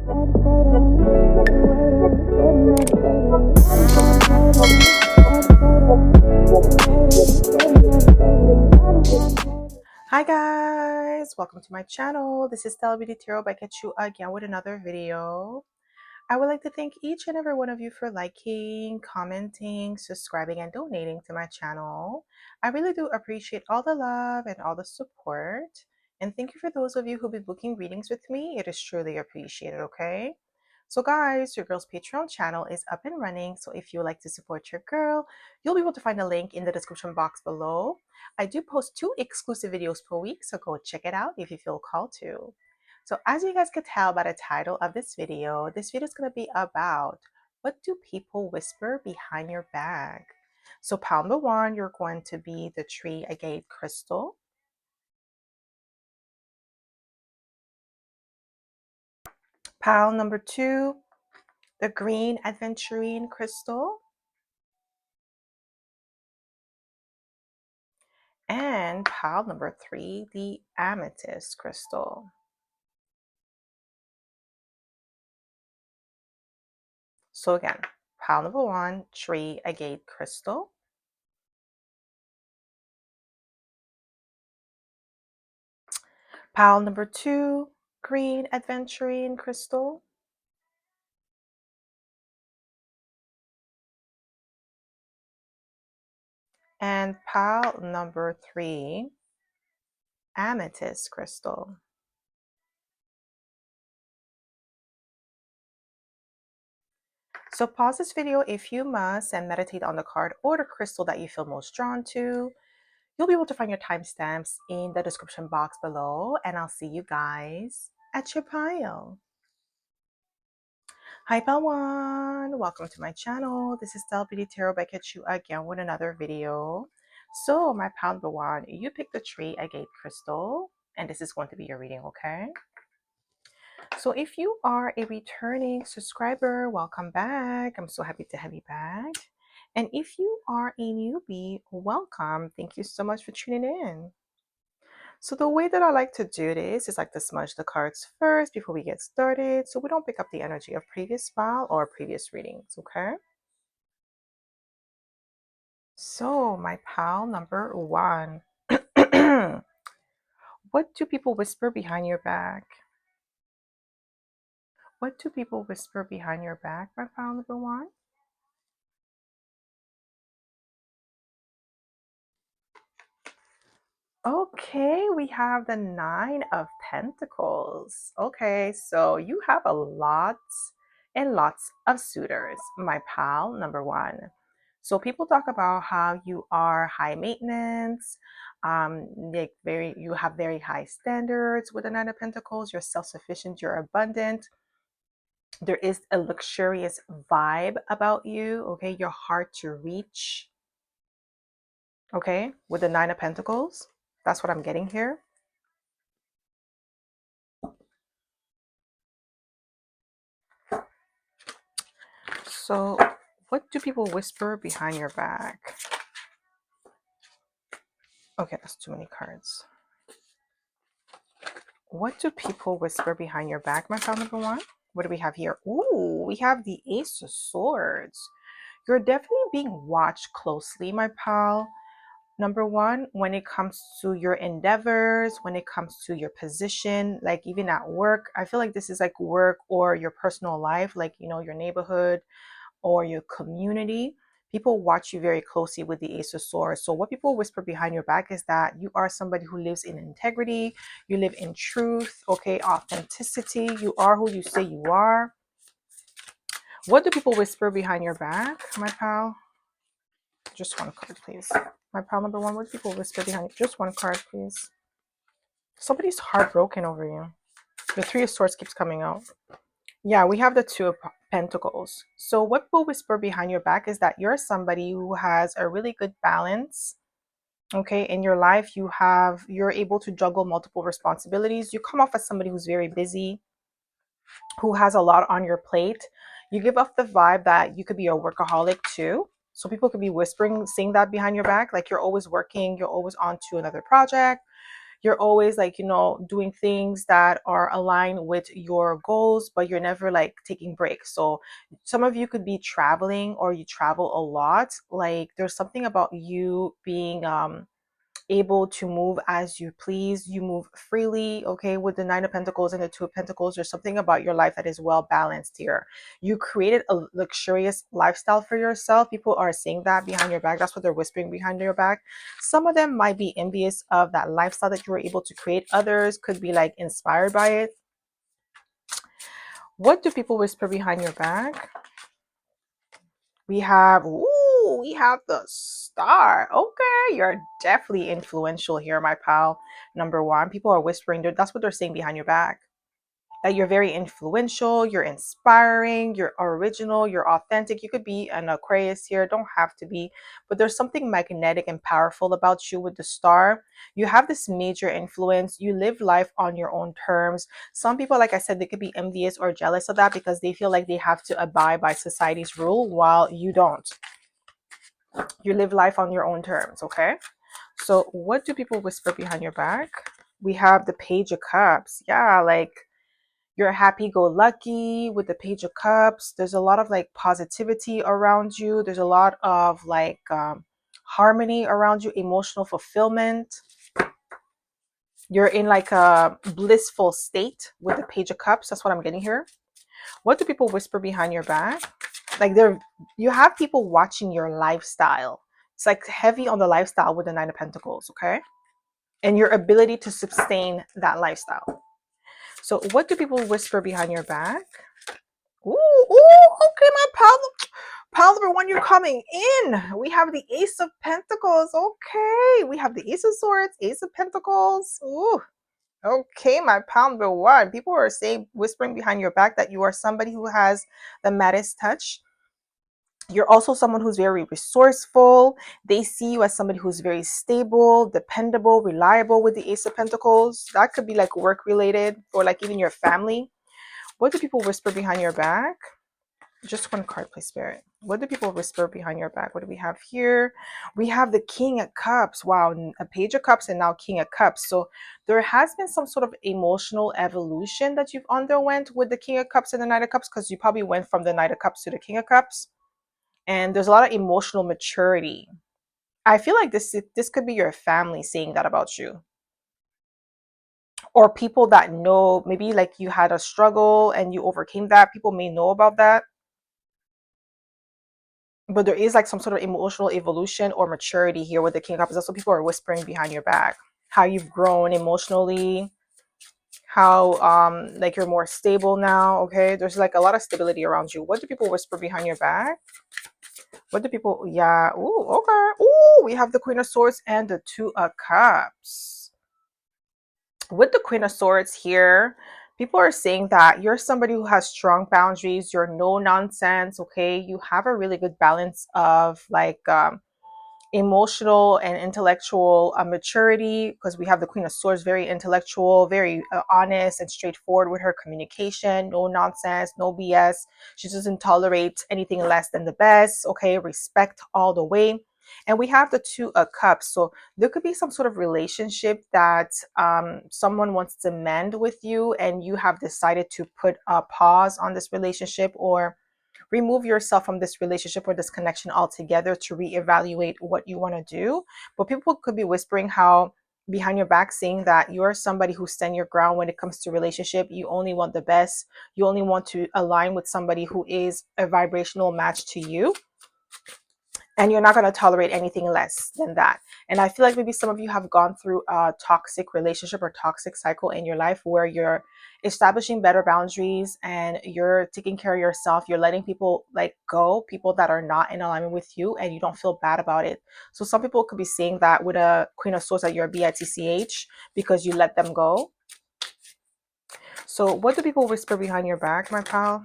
Hi guys, welcome to my channel. This is stellabeautytarot back at you again with another video. I would like to thank each and every one of you for liking, commenting, subscribing, and donating to my channel. I really do appreciate all the love and all the support. And thank you for those of you who've been booking readings with me. It is truly appreciated, okay? So guys, your girl's Patreon channel is up and running. So if you would like to support your girl, you'll be able to find a link in the description box below. I do post 2 exclusive videos per week, so go check it out if you feel called to. So as you guys could tell by the title of this video is going to be about what do people whisper behind your back. So pile number 1, you're going to be the tree agate crystal. Pile number 2, the green aventurine crystal. And pile number 3, the amethyst crystal. So again, pile number 1, tree agate crystal. Pile number 2, green aventurine crystal. And pile number 3, amethyst crystal. So pause this video if you must and meditate on the card or the crystal that you feel most drawn to. You'll be able to find your timestamps in the description box below, and I'll see you guys at your pile. Hi pile 1, welcome to my channel. This is stellabeautytarot back at you again with another video. So my pile number 1, you picked the tree agate crystal, and this is going to be your reading, okay? So if you are a returning subscriber, welcome back. I'm so happy to have you back. And if you are a newbie, welcome. Thank you so much for tuning in. So the way that I like to do this is like to smudge the cards first before we get started, so we don't pick up the energy of previous file or previous readings, okay? So my pile number 1. What do people whisper behind your back? What do people whisper behind your back, my pile number 1? Okay, we have the 9 of Pentacles. Okay, so you have a lot and lots of suitors, my pal, number 1. So people talk about how you are high maintenance, you have very high standards with the 9 of Pentacles. You're self-sufficient, you're abundant. There is a luxurious vibe about you, okay? You're hard to reach, okay, with the 9 of Pentacles. That's what I'm getting here. So, what do people whisper behind your back? Okay, that's too many cards. What do people whisper behind your back, my pal number 1? What do we have here? Ooh, we have the Ace of Swords. You're definitely being watched closely, my pal. Number 1, when it comes to your endeavors, when it comes to your position, like even at work, I feel like this is like work or your personal life, like, you know, your neighborhood or your community. People watch you very closely with the Ace of Swords. So what people whisper behind your back is that you are somebody who lives in integrity, you live in truth, okay, authenticity. You are who you say you are. What do people whisper behind your back, my pal? Just one card, please. My pal number 1, what do people whisper behind you? Just one card, please. Somebody's heartbroken over you. The 3 of Swords keeps coming out. Yeah, we have the 2 of Pentacles. So what people whisper behind your back is that you're somebody who has a really good balance. Okay, in your life, you're able to juggle multiple responsibilities. You come off as somebody who's very busy, who has a lot on your plate. You give off the vibe that you could be a workaholic too. So people could be whispering, saying that behind your back, like you're always working, you're always on to another project. You're always like, doing things that are aligned with your goals, but you're never like taking breaks. So some of you could be traveling, or you travel a lot. Like there's something about you being able to move as you please. You move freely, okay? With the Nine of Pentacles and the Two of Pentacles, there's something about your life that is well balanced here. You created a luxurious lifestyle for yourself. People are saying that behind your back. That's what they're whispering behind your back. Some of them might be envious of that lifestyle that you were able to create. Others could be like inspired by it. What do people whisper behind your back? We have, we have the Star. Okay, you're definitely influential here, my pal. Number one, people are whispering. That's what they're saying behind your back. That you're very influential, you're inspiring, you're original, you're authentic. You could be an Aquarius here, don't have to be, but there's something magnetic and powerful about you with the Star. You have this major influence. You live life on your own terms. Some people, like I said, they could be envious or jealous of that because they feel like they have to abide by society's rule while you don't. You live life on your own terms, okay? So what do people whisper behind your back? We have the Page of Cups. Yeah, like you're happy-go-lucky with the Page of Cups. There's a lot of like positivity around you. There's a lot of like harmony around you, emotional fulfillment. You're in like a blissful state with the Page of Cups. That's what I'm getting here. What do people whisper behind your back? Like you have people watching your lifestyle. It's like heavy on the lifestyle with the Nine of Pentacles, okay? And your ability to sustain that lifestyle. So what do people whisper behind your back? Ooh, okay, my pal number one, you're coming in. We have the Ace of Pentacles. Okay, we have the Ace of Swords, Ace of Pentacles. Ooh, okay, my pal number one. People are saying, whispering behind your back that you are somebody who has the Midas touch. You're also someone who's very resourceful. They see you as somebody who's very stable, dependable, reliable with the Ace of Pentacles. That could be like work related, or like even your family. What do people whisper behind your back? Just one card, please, Spirit. What do people whisper behind your back? What do we have here? We have the King of Cups. Wow, a Page of Cups and now King of Cups. So there has been some sort of emotional evolution that you've underwent with the King of Cups and the Knight of Cups, because you probably went from the Knight of Cups to the King of Cups. And there's a lot of emotional maturity. I feel like this could be your family saying that about you, or people that know, maybe like you had a struggle and you overcame that. People may know about that, but there is like some sort of emotional evolution or maturity here with the King of Cups. That's what people are whispering behind your back. How you've grown emotionally, how like you're more stable now. Okay, there's like a lot of stability around you. What do people whisper behind your back? What do people, yeah, ooh, okay. Ooh, we have the Queen of Swords and the Two of Cups. With the Queen of Swords here, people are saying that you're somebody who has strong boundaries. You're no nonsense, okay? You have a really good balance of like emotional and intellectual maturity, because we have the Queen of Swords, very intellectual, very honest and straightforward with her communication. No nonsense, no BS. She doesn't tolerate anything less than the best, okay? Respect all the way. And we have the Two of Cups. So there could be some sort of relationship that someone wants to mend with you, and you have decided to put a pause on this relationship, or remove yourself from this relationship or this connection altogether to reevaluate what you want to do. But people could be whispering how behind your back, saying that you're somebody who stand your ground when it comes to relationship. You only want the best. You only want to align with somebody who is a vibrational match to you, and you're not going to tolerate anything less than that. And I feel like maybe some of you have gone through a toxic relationship or toxic cycle in your life where you're establishing better boundaries and you're taking care of yourself. You're letting people like go, people that are not in alignment with you, and you don't feel bad about it. So some people could be saying that with a Queen of Swords, that you're a bitch because you let them go. So what do people whisper behind your back, my pal?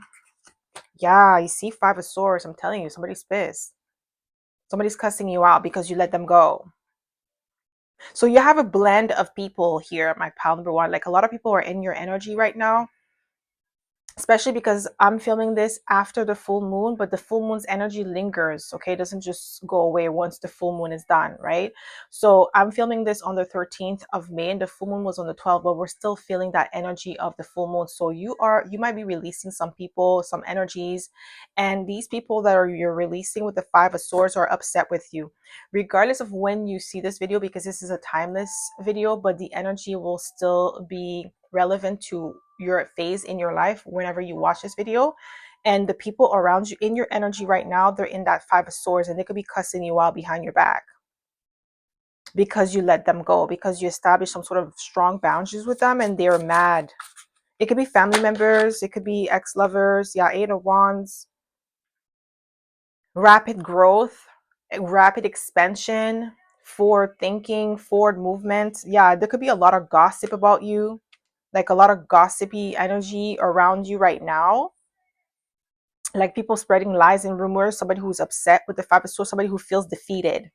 Yeah, you see Five of Swords. I'm telling you, somebody's pissed. Somebody's cussing you out because you let them go. So you have a blend of people here, my pal number one. Like a lot of people are in your energy right now. especially because I'm filming this after the full moon, but the full moon's energy lingers, okay? It doesn't just go away once the full moon is done, right? So I'm filming this on the 13th of May, and the full moon was on the 12th, but we're still feeling that energy of the full moon. So you might be releasing some people, some energies, and these people that you're releasing with the Five of Swords are upset with you. Regardless of when you see this video, because this is a timeless video, but the energy will still be relevant to your phase in your life whenever you watch this video. And the people around you in your energy right now, they're in that Five of Swords, and they could be cussing you out behind your back because you let them go, because you established some sort of strong boundaries with them, and they're mad. It could be family members, it could be ex-lovers. Yeah, Eight of Wands. Rapid growth, rapid expansion, forward thinking, forward movement. Yeah, there could be a lot of gossip about you, like a lot of gossipy energy around you right now, like people spreading lies and rumors, somebody who's upset with the Five of Swords, somebody who feels defeated.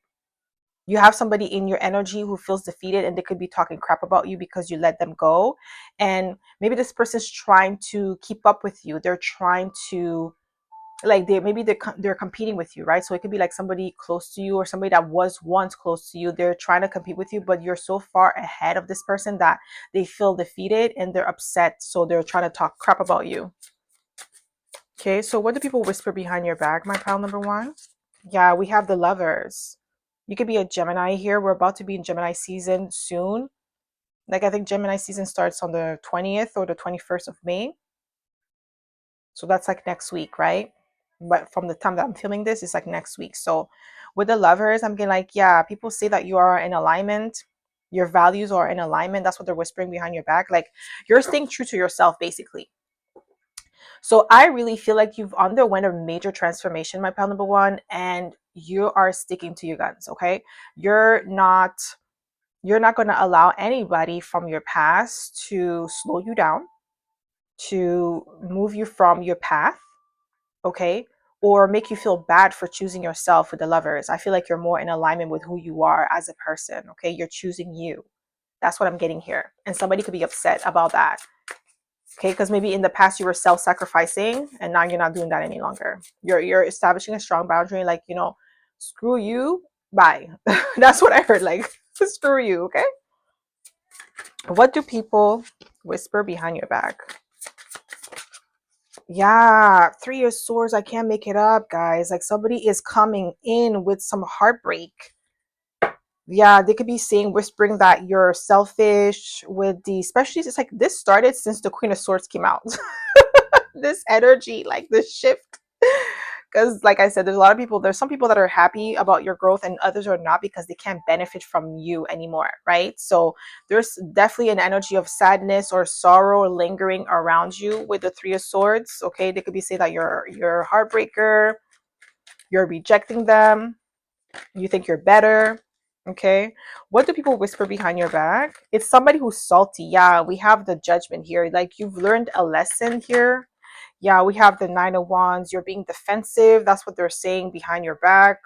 You have somebody in your energy who feels defeated, and they could be talking crap about you because you let them go. And maybe this person's trying to keep up with you. They're trying to, like, they're competing with you, right? So it could be like somebody close to you or somebody that was once close to you. They're trying to compete with you, but you're so far ahead of this person that they feel defeated and they're upset, so they're trying to talk crap about you. Okay, so what do people whisper behind your back, my pal number one? Yeah, we have the Lovers. You could be a Gemini here. We're about to be in Gemini season soon. Like, I think Gemini season starts on the 20th or the 21st of May. So that's like next week, right? But from the time that I'm filming this, it's like next week. So with the Lovers, I'm getting like, yeah, people say that you are in alignment. Your values are in alignment. That's what they're whispering behind your back. Like, you're staying true to yourself, basically. So I really feel like you've underwent a major transformation, my pal number one, and you are sticking to your guns, okay? You're not going to allow anybody from your past to slow you down, to move you from your path, okay? Or make you feel bad for choosing yourself with the Lovers. I feel like you're more in alignment with who you are as a person, okay? You're choosing you. That's what I'm getting here. And somebody could be upset about that. Okay, because maybe in the past you were self-sacrificing and now you're not doing that any longer. You're establishing a strong boundary, like, screw you, bye. That's what I heard, like, screw you, okay? What do people whisper behind your back? Yeah, Three of Swords. I can't make it up, guys. Like, somebody is coming in with some heartbreak. Yeah, they could be saying, whispering that you're selfish with the, especially, it's like this started since the Queen of Swords came out. This energy, like this shift. Because, like I said, there's some people that are happy about your growth and others are not, because they can't benefit from you anymore, right? So there's definitely an energy of sadness or sorrow lingering around you with the Three of Swords. Okay, they could be saying that you're a heartbreaker, you're rejecting them, you think you're better. Okay, what do people whisper behind your back? It's somebody who's salty. Yeah, we have the Judgment here. Like, you've learned a lesson here. Yeah, we have the Nine of Wands. You're being defensive. That's what they're saying behind your back.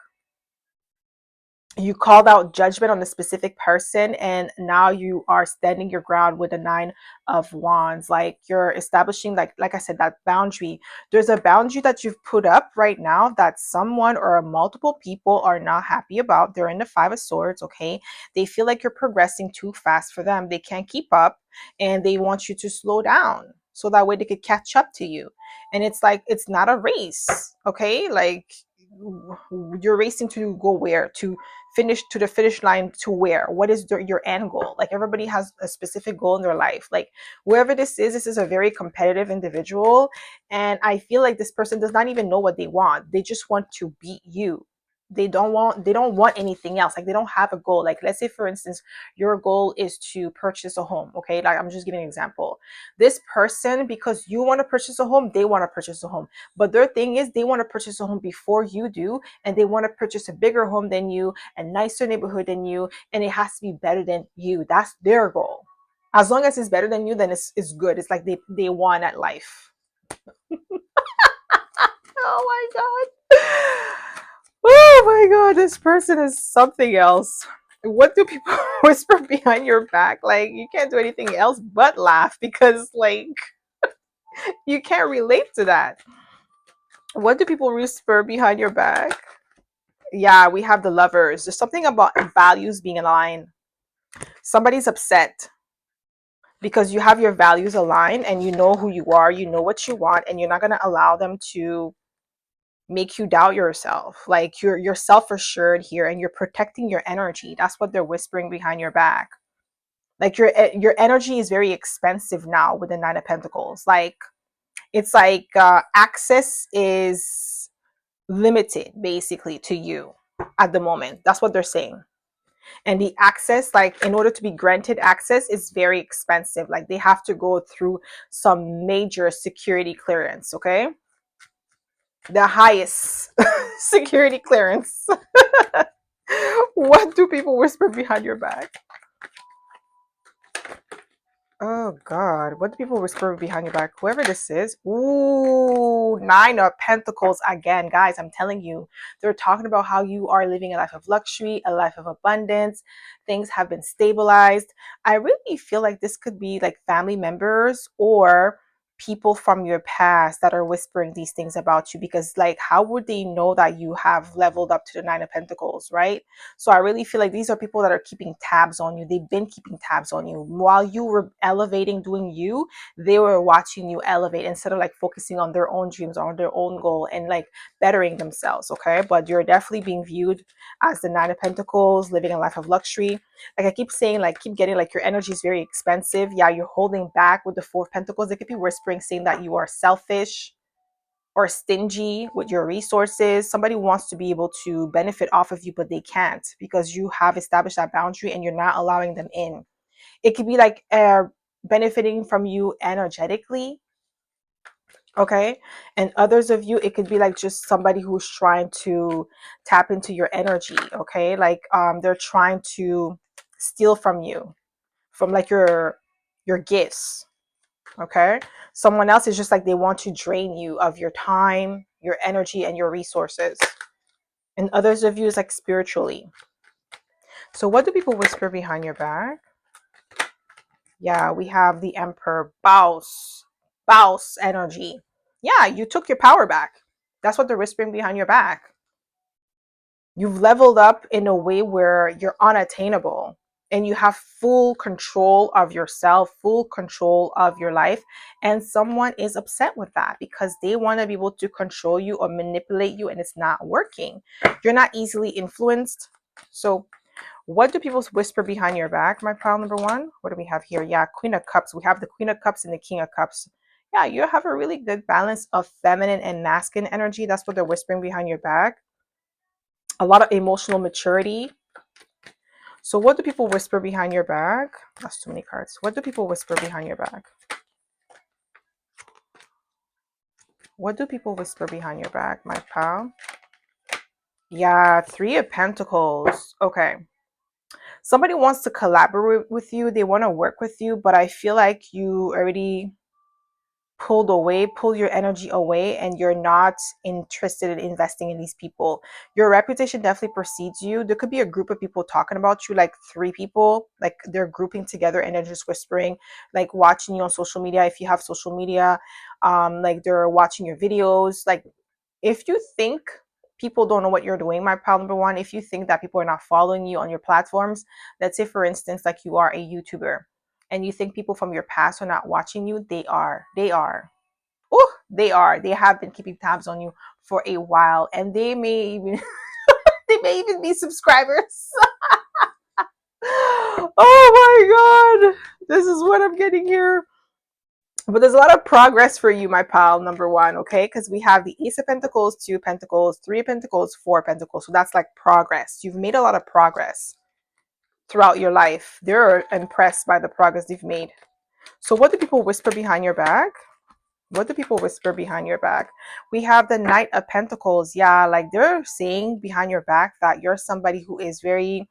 You called out judgment on a specific person, and now you are standing your ground with the Nine of Wands. Like, you're establishing, like I said, that boundary. There's a boundary that you've put up right now that someone or multiple people are not happy about. They're in the Five of Swords. Okay, they feel like you're progressing too fast for them. They can't keep up, and they want you to slow down so that way they could catch up to you. And it's like, it's not a race. Okay, like, you're racing to go where? To finish, to the finish line, to where? What is your end goal? Like, everybody has a specific goal in their life. Like, whoever this is a very competitive individual, and I feel like this person does not even know what they want. They just want to beat you. They don't want anything else. Like, they don't have a goal. Like, let's say, for instance, your goal is to purchase a home. Okay, like, I'm just giving an example. This person, because you want to purchase a home, they want to purchase a home, but their thing is they want to purchase a home before you do, and they want to purchase a bigger home than you, a nicer neighborhood than you, and it has to be better than you. That's their goal. As long as it's better than you, then it's good. It's like they won at life. Oh my god. Oh my god, this person is something else. What do people whisper behind your back? Like, you can't do anything else but laugh, because, like, You can't relate to that. What do people whisper behind your back? Yeah, we have the lovers. There's something about values being aligned. Somebody's upset because you have your values aligned and you know who you are, you know what you want, and you're not going to allow them to make you doubt yourself. Like you're self-assured here and you're protecting your energy. That's what they're whispering behind your back. Like your energy is very expensive now with the 9 of Pentacles. Like it's like access is limited basically to you at the moment. That's what they're saying. And the access, like in order to be granted access, is very expensive. Like they have to go through some major security clearance. Okay, the highest security clearance. What do people whisper behind your back? Oh God, what do people whisper behind your back? Whoever this is. Ooh, 9 of Pentacles again. Guys, I'm telling you, they're talking about how you are living a life of luxury, a life of abundance. Things have been stabilized. I really feel like this could be like family members or people from your past that are whispering these things about you, because like how would they know that you have leveled up to the 9 of Pentacles, right? So I really feel like these are people that are keeping tabs on you. They've been keeping tabs on you while you were elevating, doing you. They were watching you elevate instead of like focusing on their own dreams, on their own goal, and like bettering themselves. Okay, but you're definitely being viewed as the 9 of Pentacles, living a life of luxury. Like I keep saying, like keep getting like your energy is very expensive. Yeah, you're holding back with the 4 of Pentacles. They could be whispering, saying that you are selfish or stingy with your resources. Somebody wants to be able to benefit off of you, but they can't because you have established that boundary and you're not allowing them in. It could be like benefiting from you energetically. Okay. And others of you, it could be like just somebody who's trying to tap into your energy. Okay. Like they're trying to steal from you, from like your gifts. Okay, someone else is just like they want to drain you of your time, your energy, and your resources. And others of you is like spiritually. So what do people whisper behind your back? Yeah, we have the Emperor. Boss energy. Yeah, you took your power back. That's what they're whispering behind your back. You've leveled up in a way where you're unattainable and you have full control of yourself, full control of your life. And someone is upset with that because they want to be able to control you or manipulate you, and it's not working. You're not easily influenced. So what do people whisper behind your back, my pile number one? What do we have here? Yeah, Queen of Cups. We have the Queen of Cups and the King of Cups. Yeah, you have a really good balance of feminine and masculine energy. That's what they're whispering behind your back. A lot of emotional maturity. So what do people whisper behind your back? That's too many cards. What do people whisper behind your back? What do people whisper behind your back, my pal? Yeah, 3 of Pentacles. Okay. Somebody wants to collaborate with you. They want to work with you, but I feel like you already pull your energy away, and you're not interested in investing in these people. Your reputation definitely precedes you. There could be a group of people talking about you, like 3 people, like they're grouping together and they're just whispering, like watching you on social media if you have social media. Like they're watching your videos. Like if you think people don't know what you're doing, my pal number one, if you think that people are not following you on your platforms, let's say for instance like you are a YouTuber and you think people from your past are not watching you, they are. Oh, they are. They have been keeping tabs on you for a while, and they may even they may even be subscribers. Oh my god, this is what I'm getting here. But there's a lot of progress for you, my pal number one. Okay, because we have the Ace of Pentacles, 2 of Pentacles, 3 of Pentacles, 4 of Pentacles. So that's like progress. You've made a lot of progress throughout your life. They're impressed by the progress you've made. So what do people whisper behind your back? What do people whisper behind your back? We have the Knight of Pentacles. Yeah, like they're saying behind your back that you're somebody who is very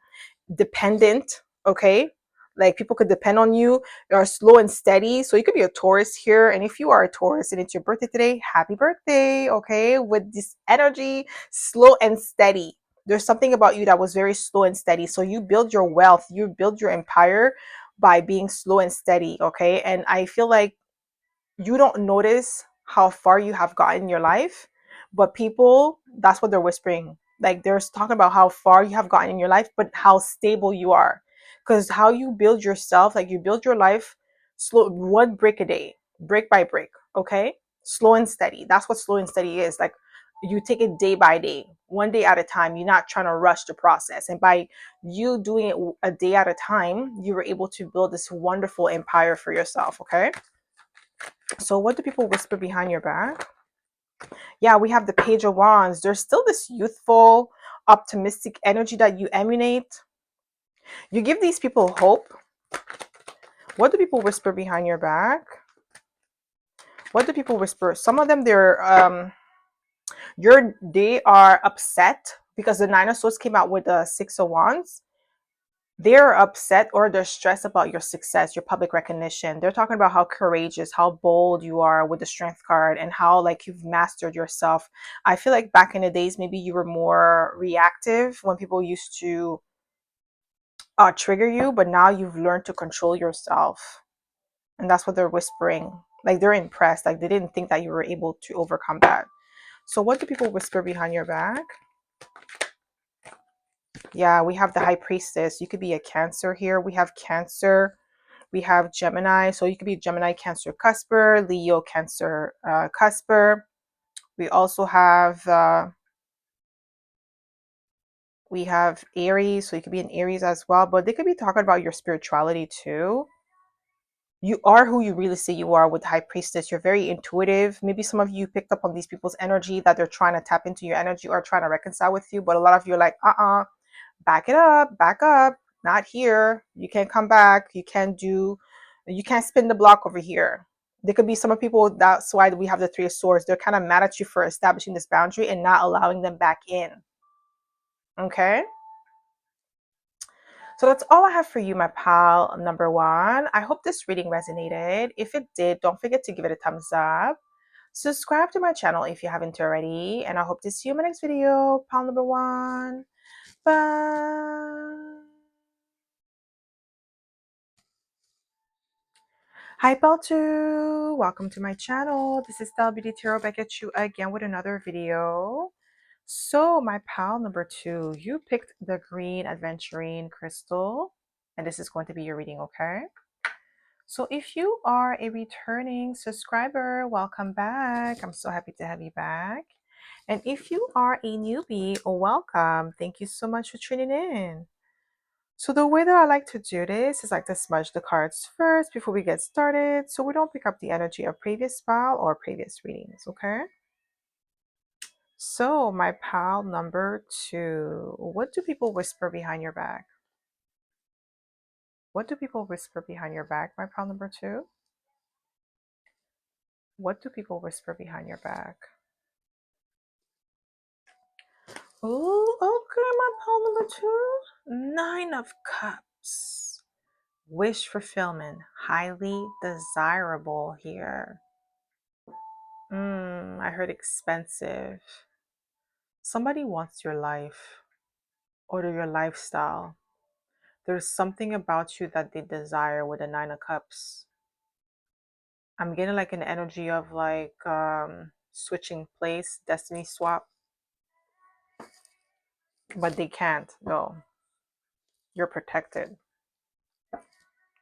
dependent. Okay, like people could depend on you. You're slow and steady. So you could be a Taurus here, and if you are a Taurus and it's your birthday today, happy birthday. Okay, with this energy, slow and steady. There's something about you that was very slow and steady. So you build your wealth, you build your empire by being slow and steady. Okay, and I feel like you don't notice how far you have gotten in your life, but people, that's what they're whispering. Like they're talking about how far you have gotten in your life, but how stable you are. Because how you build yourself, like you build your life slow, one brick a day, brick by brick, okay? Slow and steady. That's what slow and steady is. Like you take it day by day, one day at a time. You're not trying to rush the process. And by you doing it a day at a time, you were able to build this wonderful empire for yourself, okay? So what do people whisper behind your back? Yeah, we have the Page of Wands. There's still this youthful, optimistic energy that you emanate. You give these people hope. What do people whisper behind your back? What do people whisper? Some of them, they are upset because the Nine of Swords came out with the Six of Wands. They're upset or they're stressed about your success, your public recognition. They're talking about how courageous, how bold you are with the Strength card, and how like you've mastered yourself. I feel like back in the days, maybe you were more reactive when people used to trigger you, but now you've learned to control yourself. And that's what they're whispering. Like they're impressed. Like they didn't think that you were able to overcome that. So what do people whisper behind your back? Yeah, we have the High Priestess. You could be a Cancer here. We have Cancer. We have Gemini. So you could be Gemini, Cancer, Cusper, Leo, Cancer, Cusper. We also have Aries. So you could be an Aries as well. But they could be talking about your spirituality too. You are who you really say you are with High Priestess. You're very intuitive. Maybe some of you picked up on these people's energy that they're trying to tap into your energy or trying to reconcile with you. But a lot of you are like, back it up, back up, not here. You can't come back. You can't spin the block over here. There could be some of people, that's why we have the Three of Swords. They're kind of mad at you for establishing this boundary and not allowing them back in. Okay? So that's all I have for you, my pal number one. I hope this reading resonated. If it did, don't forget to give it a thumbs up. Subscribe to my channel if you haven't already. And I hope to see you in my next video, pal number one. Bye. Hi, pal two. Welcome to my channel. This is stellabeautytarot back at you again with another video. So my pal number two, you picked the green aventurine crystal, and this is going to be your reading, okay? So if you are a returning subscriber, welcome back. I'm so happy to have you back. And if you are a newbie, welcome. Thank you so much for tuning in. So the way that I like to do this is like to smudge the cards first before we get started, so we don't pick up the energy of previous file or previous readings, okay? So my pal number two, what do people whisper behind your back? What do people whisper behind your back, my pal number two? What do people whisper behind your back? Oh, okay, my pal number two. Nine of Cups. Wish fulfillment. Highly desirable here. I heard expensive. Somebody wants your life or your lifestyle. There's something about you that they desire with the Nine of Cups. I'm getting like an energy of like switching place, destiny swap. But they can't, though. You're protected.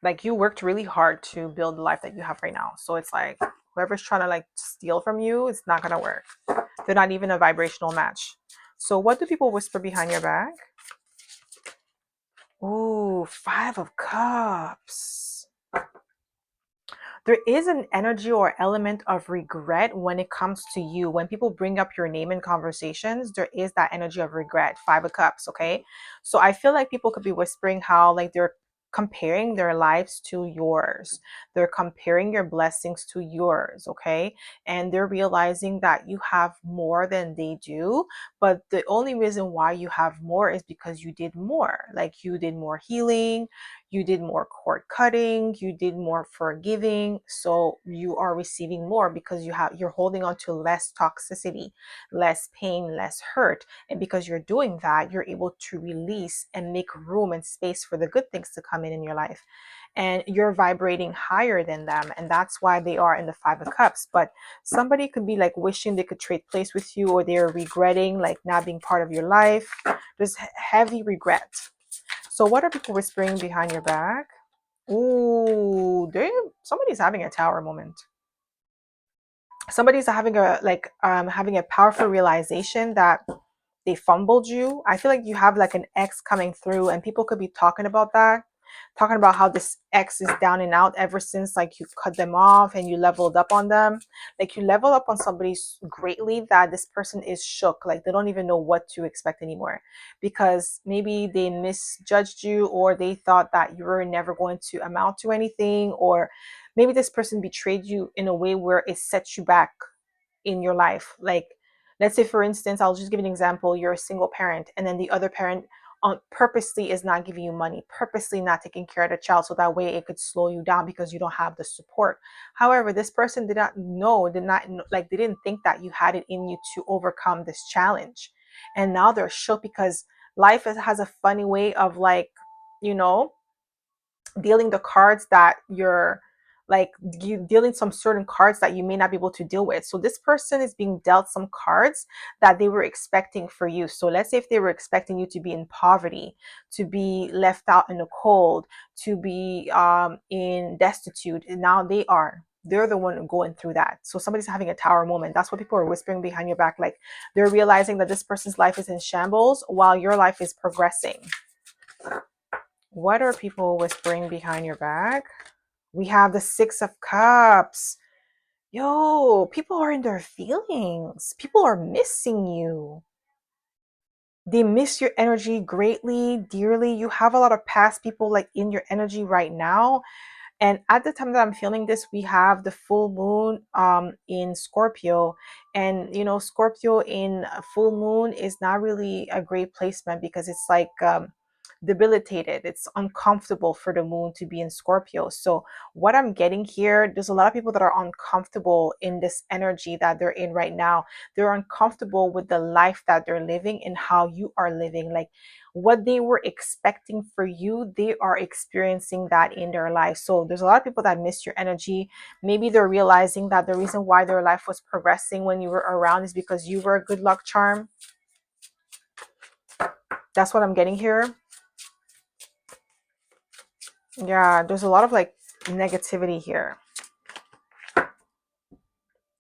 Like you worked really hard to build the life that you have right now. So it's like whoever's trying to like steal from you, it's not gonna work. They're not even a vibrational match. So what do people whisper behind your back? Ooh, Five of Cups. There is an energy or element of regret when it comes to you. When people bring up your name in conversations, there is that energy of regret. Five of Cups, okay? So I feel like people could be whispering how like they're comparing their lives to yours. They're comparing your blessings to yours, okay? And they're realizing that you have more than they do, but the only reason why you have more is because you did more. Like you did more healing, you did more cord cutting, you did more forgiving, so you are receiving more because you're holding on to less toxicity, less pain, less hurt. And because you're doing that, you're able to release and make room and space for the good things to come in your life. And you're vibrating higher than them, and that's why they are in the Five of Cups. But somebody could be like wishing they could trade place with you, or they're regretting like not being part of your life. There's heavy regret. So what are people whispering behind your back? Ooh, somebody's having a tower moment. Somebody's having having a powerful realization that they fumbled you. I feel like you have like an ex coming through, and people could be talking about that, talking about how this ex is down and out ever since like you cut them off and you leveled up on them. Like you level up on somebody greatly that this person is shook. Like they don't even know what to expect anymore, because maybe they misjudged you, or they thought that you were never going to amount to anything, or maybe this person betrayed you in a way where it sets you back in your life. Like, let's say, for instance, I'll just give an example. You're a single parent, and then the other parent purposely is not giving you money, purposely not taking care of the child, so that way it could slow you down because you don't have the support. However, this person like, they didn't think that you had it in you to overcome this challenge. And now they're shook because life has a funny way of, like, you know, dealing the cards that you're like you dealing some certain cards that you may not be able to deal with. So this person is being dealt some cards that they were expecting for you. So let's say if they were expecting you to be in poverty, to be left out in the cold, to be in destitute, and now they're the one going through that. So somebody's having a tower moment. That's what people are whispering behind your back. Like they're realizing that this person's life is in shambles while your life is progressing. What are people whispering behind your back? We have the Six of Cups. Yo, people are in their feelings. People are missing you. They miss your energy greatly, dearly. You have a lot of past people like in your energy right now. And at the time that I'm feeling this, we have the full moon in Scorpio. And, you know, Scorpio in a full moon is not really a great placement because it's like debilitated. It's uncomfortable for the moon to be in Scorpio. So what I'm getting here, there's a lot of people that are uncomfortable in this energy that they're in right now. They're uncomfortable with the life that they're living and how you are living. Like what they were expecting for you, they are experiencing that in their life. So there's a lot of people that miss your energy. Maybe they're realizing that the reason why their life was progressing when you were around is because you were a good luck charm. That's what I'm getting here. Yeah, there's a lot of like negativity here.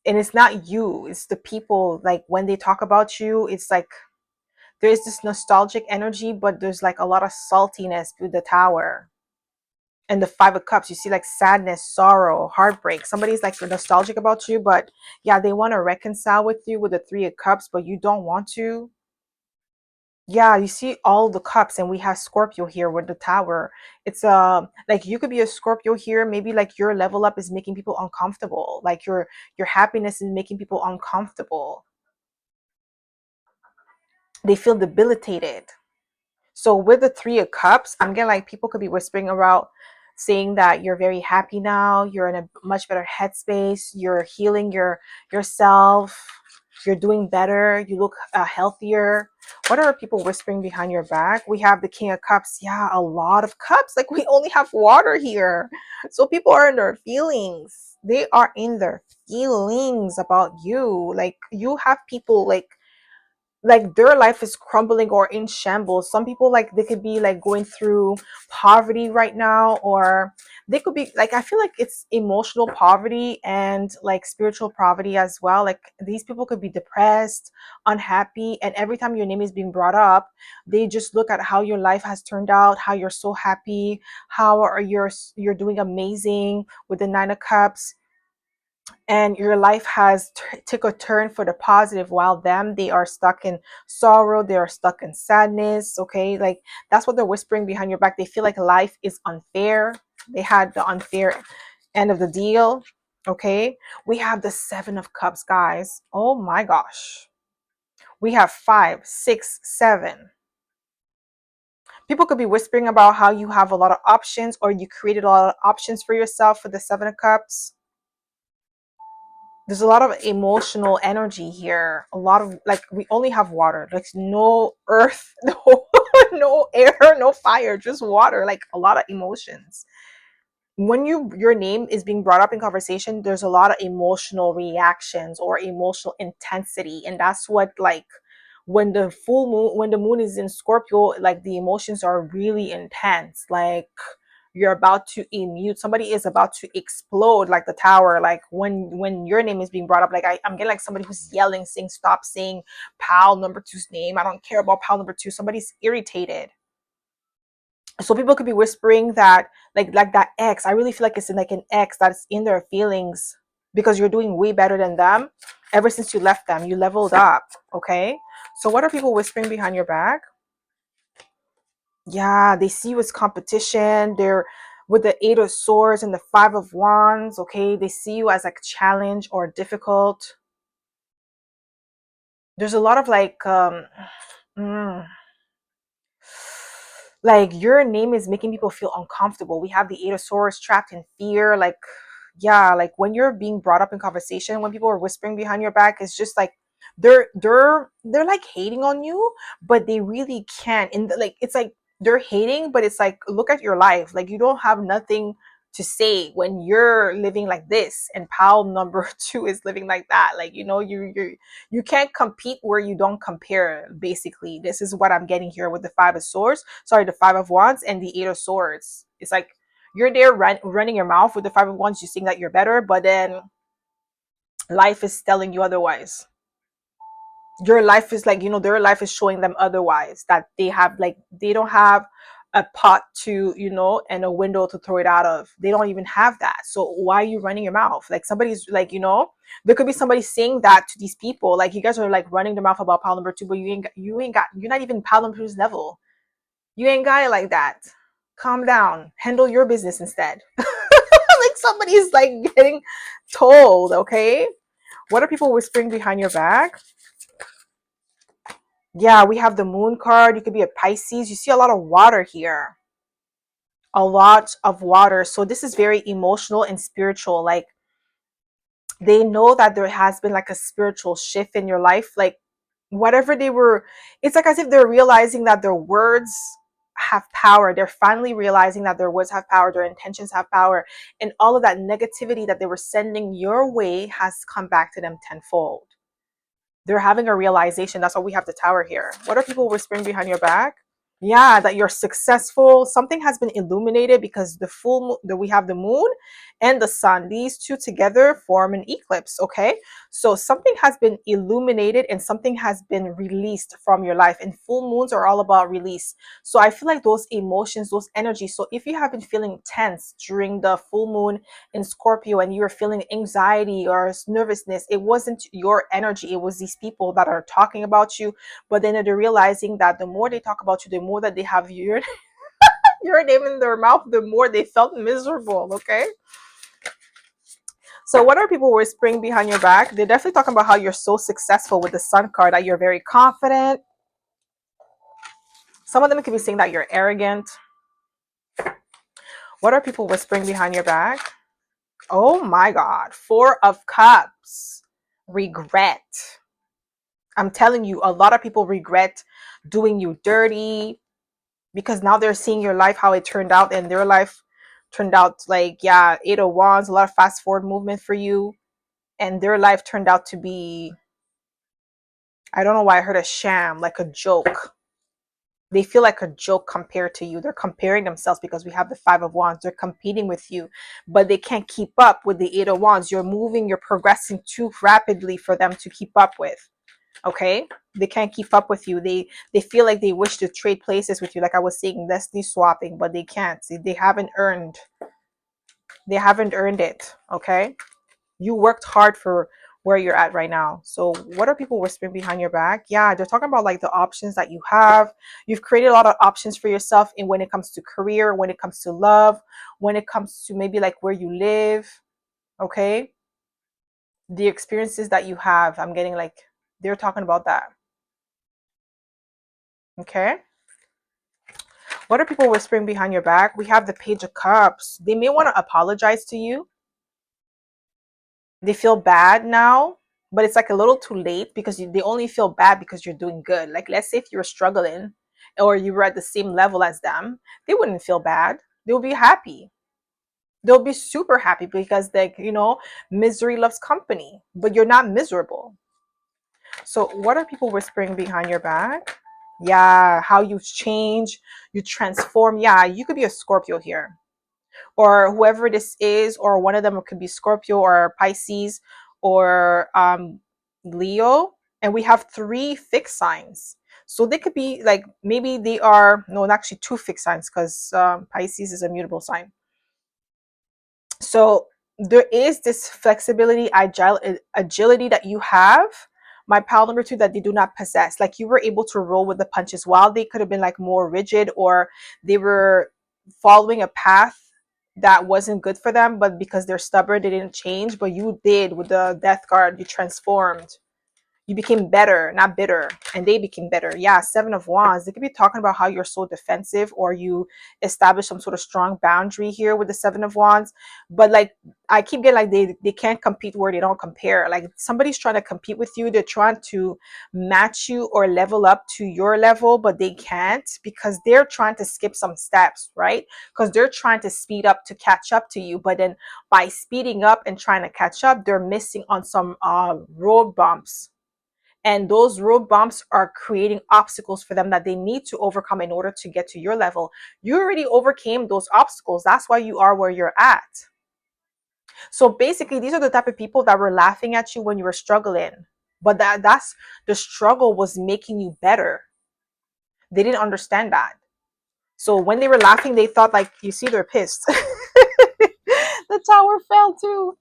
And it's not you, it's the people. Like when they talk about you, it's like there is this nostalgic energy, but there's like a lot of saltiness with the Tower. And the Five of Cups, you see like sadness, sorrow, heartbreak. Somebody's like nostalgic about you, but yeah, they want to reconcile with you with the Three of Cups, but you don't want to. Yeah, you see all the cups, and we have Scorpio here with the Tower. It's like you could be a Scorpio here. Maybe like your level up is making people uncomfortable. Like your happiness is making people uncomfortable. They feel debilitated. So with the Three of Cups, I'm getting like people could be whispering about saying that you're very happy now, you're in a much better headspace, you're healing yourself, you're doing better, you look healthier. What are people whispering behind your back? We have the King of Cups. Yeah, a lot of cups. Like we only have water here. So people are in their feelings. They are in their feelings about you. Like you have people like their life is crumbling or in shambles. Some people, like they could be like going through poverty right now, or they could be like, I feel like it's emotional poverty and like spiritual poverty as well. Like these people could be depressed, unhappy, and every time your name is being brought up, they just look at how your life has turned out, how you're so happy, how are you're doing amazing with the Nine of Cups, and your life has took a turn for the positive, while them, they are stuck in sorrow, they are stuck in sadness. Okay, like that's what they're whispering behind your back. They feel like life is unfair. They had the unfair end of the deal. Okay, we have the Seven of Cups, guys. Oh my gosh, we have 5, 6, 7. People could be whispering about how you have a lot of options, or you created a lot of options for yourself for the Seven of Cups. There's a lot of emotional energy here. A lot of, like, we only have water. Like, no earth, no, no air, no fire, just water. Like, a lot of emotions. When your name is being brought up in conversation, there's a lot of emotional reactions or emotional intensity, and that's what, like, when the full moon, when the moon is in Scorpio, like, the emotions are really intense. Like, you're about to emute, somebody is about to explode, like the tower. Like, when your name is being brought up, like, I'm getting like somebody who's yelling, saying, stop saying pal number two's name, I don't care about pal number two. Somebody's irritated. So people could be whispering that, like that ex, I really feel like it's like an ex that's in their feelings, because you're doing way better than them. Ever since you left them, you leveled up. Okay, so what are people whispering behind your back? Yeah, they see you as competition. They're with the Eight of Swords and the Five of Wands. Okay, they see you as like challenge or difficult. There's a lot of like mm, like, your name is making people feel uncomfortable. We have the Eight of Swords, trapped in fear. Like, yeah, like when you're being brought up in conversation, when people are whispering behind your back, it's just like they're like hating on you, but they really can't. And like, it's like they're hating, but it's like, look at your life. Like, you don't have nothing to say when you're living like this, and pal number two is living like that. Like, you can't compete where you don't compare. Basically, this is what I'm getting here with the Five of Swords, sorry, the Five of Wands and the Eight of Swords. It's like you're there running your mouth with the Five of Wands, you think that you're better, but then life is telling you otherwise. Your life is like, their life is showing them otherwise, that they have, like, they don't have a pot to, and a window to throw it out of. They don't even have that. So why are you running your mouth? Like, somebody's like, there could be somebody saying that to these people, like, you guys are like running the mouth about pile number two, but you're not even pile number two's level. You ain't got it like that. Calm down, handle your business instead. Like, somebody's like getting told. Okay, what are people whispering behind your back? Yeah, we have the moon card. You could be a Pisces. You see a lot of water here. A lot of water. So this is very emotional and spiritual. Like, they know that there has been like a spiritual shift in your life. Like, whatever they were, it's like as if they're realizing that their words have power. They're finally realizing that their words have power, their intentions have power, and all of that negativity that they were sending your way has come back to them tenfold. They're having a realization. That's why we have the tower here. What are people whispering behind your back? Yeah, that you're successful. Something has been illuminated, because the full moon, that we have the moon and the sun, these two together form an eclipse. Okay, so something has been illuminated and something has been released from your life, and full moons are all about release. So I feel like those emotions, those energies, so if you have been feeling tense during the full moon in Scorpio, and you were feeling anxiety or nervousness, it wasn't your energy, it was these people that are talking about you. But then they're realizing that the more they talk about you, the more that they have your name in their mouth, the more they felt miserable. Okay, so what are people whispering behind your back? They're definitely talking about how you're so successful with the Sun card, that you're very confident. Some of them could be saying that you're arrogant. What are people whispering behind your back? Oh my God, Four of Cups. Regret. I'm telling you, a lot of people regret doing you dirty, because now they're seeing your life, how it turned out, and their life turned out like, yeah, Eight of Wands, a lot of fast forward movement for you, and their life turned out to be, I don't know why I heard a sham, like a joke. They feel like a joke compared to you. They're comparing themselves, because we have the Five of Wands. They're competing with you, but they can't keep up with the Eight of Wands. You're moving, you're progressing too rapidly for them to keep up with. Okay, they can't keep up with you. They feel like they wish to trade places with you, like I was saying, destiny swapping, but they can't. They haven't earned it. Okay, you worked hard for where you're at right now. So what are people whispering behind your back? Yeah, they're talking about like the options that you have. You've created a lot of options for yourself, in when it comes to career, when it comes to love, when it comes to maybe like where you live. Okay, the experiences that you have, I'm getting like they're talking about that. Okay, What are people whispering behind your back? We have the Page of Cups. They may want to apologize to you. They feel bad now, but it's like a little too late because they only feel bad because you're doing good. Like, let's say if you were struggling or you were at the same level as them, they wouldn't feel bad. They'll be happy. They'll be super happy because, like, misery loves company, but you're not miserable. So, what are people whispering behind your back? Yeah, how you change, you transform. Yeah, you could be a Scorpio here, or whoever this is, or one of them could be Scorpio or Pisces or Leo. And we have 3 fixed signs. So they could be like, maybe they are, no, actually 2 fixed signs because Pisces is a mutable sign. So there is this flexibility, agility that you have, my pal number 2, that they do not possess. Like, you were able to roll with the punches while they could have been like more rigid, or they were following a path that wasn't good for them, but because they're stubborn, they didn't change. But you did. With the Death card, you transformed. You became better, not bitter, and they became better. Yeah, 7 of Wands. They could be talking about how you're so defensive, or you establish some sort of strong boundary here with the 7 of Wands. But like, I keep getting like they can't compete where they don't compare. Like, somebody's trying to compete with you. They're trying to match you or level up to your level, but they can't because they're trying to skip some steps, right? Because they're trying to speed up to catch up to you. But then by speeding up and trying to catch up, they're missing on some road bumps, and those road bumps are creating obstacles for them that they need to overcome in order to get to your level. You already overcame those obstacles. That's why you are where you're at. So basically, these are the type of people that were laughing at you when you were struggling, but that's the struggle was making you better. They didn't understand that. So when they were laughing, they thought, like, you see, they're pissed. The tower fell too.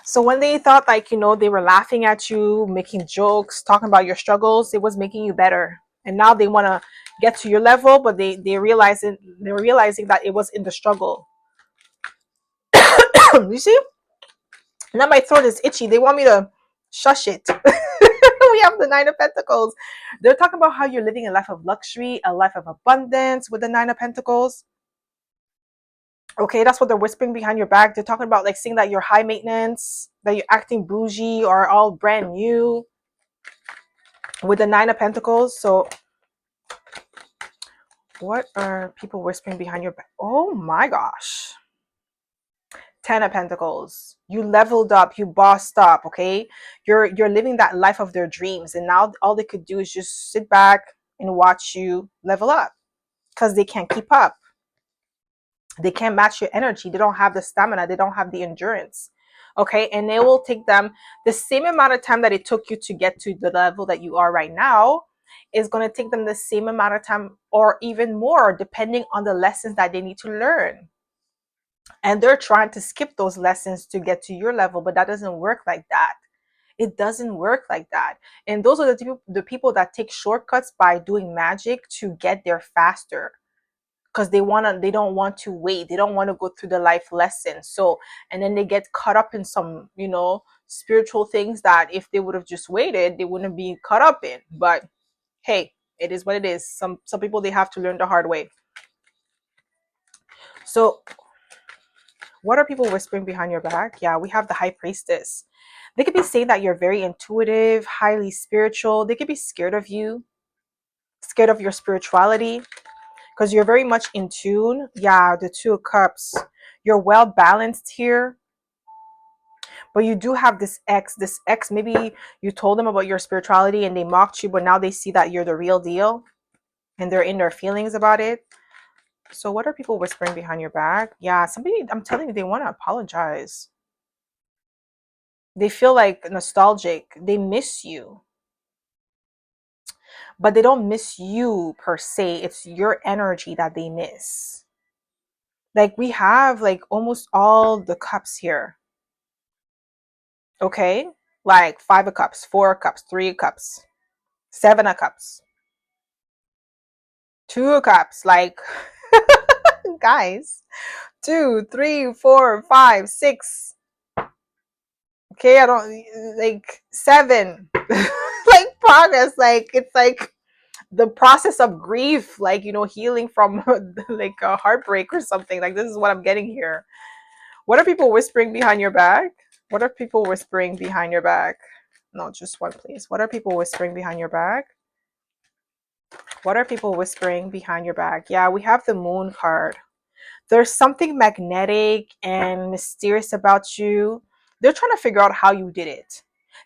So when they thought, like, they were laughing at you, making jokes, talking about your struggles, it was making you better. And now they want to get to your level, but they're realizing that it was in the struggle. You see? Now my throat is itchy. They want me to shush it. We have the 9 of Pentacles. They're talking about how you're living a life of luxury, a life of abundance with the 9 of Pentacles. Okay, that's what they're whispering behind your back. They're talking about, like, saying that you're high maintenance, that you're acting bougie or all brand new with the 9 of Pentacles. So what are people whispering behind your back? Oh my gosh. 10 of Pentacles. You leveled up, you bossed up, okay? You're living that life of their dreams, and now all they could do is just sit back and watch you level up because they can't keep up. They can't match your energy. They don't have the stamina, they don't have the endurance. Okay, and it will take them the same amount of time that it took you to get to the level that you are right now. Is going to take them the same amount of time or even more, depending on the lessons that they need to learn. And they're trying to skip those lessons to get to your level, but that doesn't work like that. It doesn't work like that. And those are the people that take shortcuts by doing magic to get there faster, because they don't want to wait. They don't want to go through the life lesson. So, and then they get caught up in some, spiritual things that if they would have just waited, they wouldn't be caught up in. But hey, it is what it is. Some people, they have to learn the hard way. So what are people whispering behind your back? Yeah, we have the High Priestess. They could be saying that you're very intuitive, highly spiritual. They could be scared of you, scared of your spirituality, because you're very much in tune. Yeah, the 2 of Cups. You're well balanced here, but you do have this ex. This ex, maybe you told them about your spirituality and they mocked you, but now they see that you're the real deal and they're in their feelings about it. So what are people whispering behind your back? Yeah, somebody, I'm telling you, they want to apologize. They feel like nostalgic. They miss you, but they don't miss you per se. It's your energy that they miss. Like, we have like almost all the cups here. Okay, like 5 of Cups, 4 of Cups, 3 of Cups, 7 of Cups, 2 of Cups. Like, guys, 2, 3, 4, 5, 6. Okay, I don't like 7. Like, progress. Like, it's like the process of grief, like, you know, healing from like a heartbreak or something. Like, this is what I'm getting here. What are people whispering behind your back? What are people whispering behind your back? No, just one, please. What are people whispering behind your back? What are people whispering behind your back? Yeah, we have the moon card. There's something magnetic and mysterious about you. They're trying to figure out how you did it.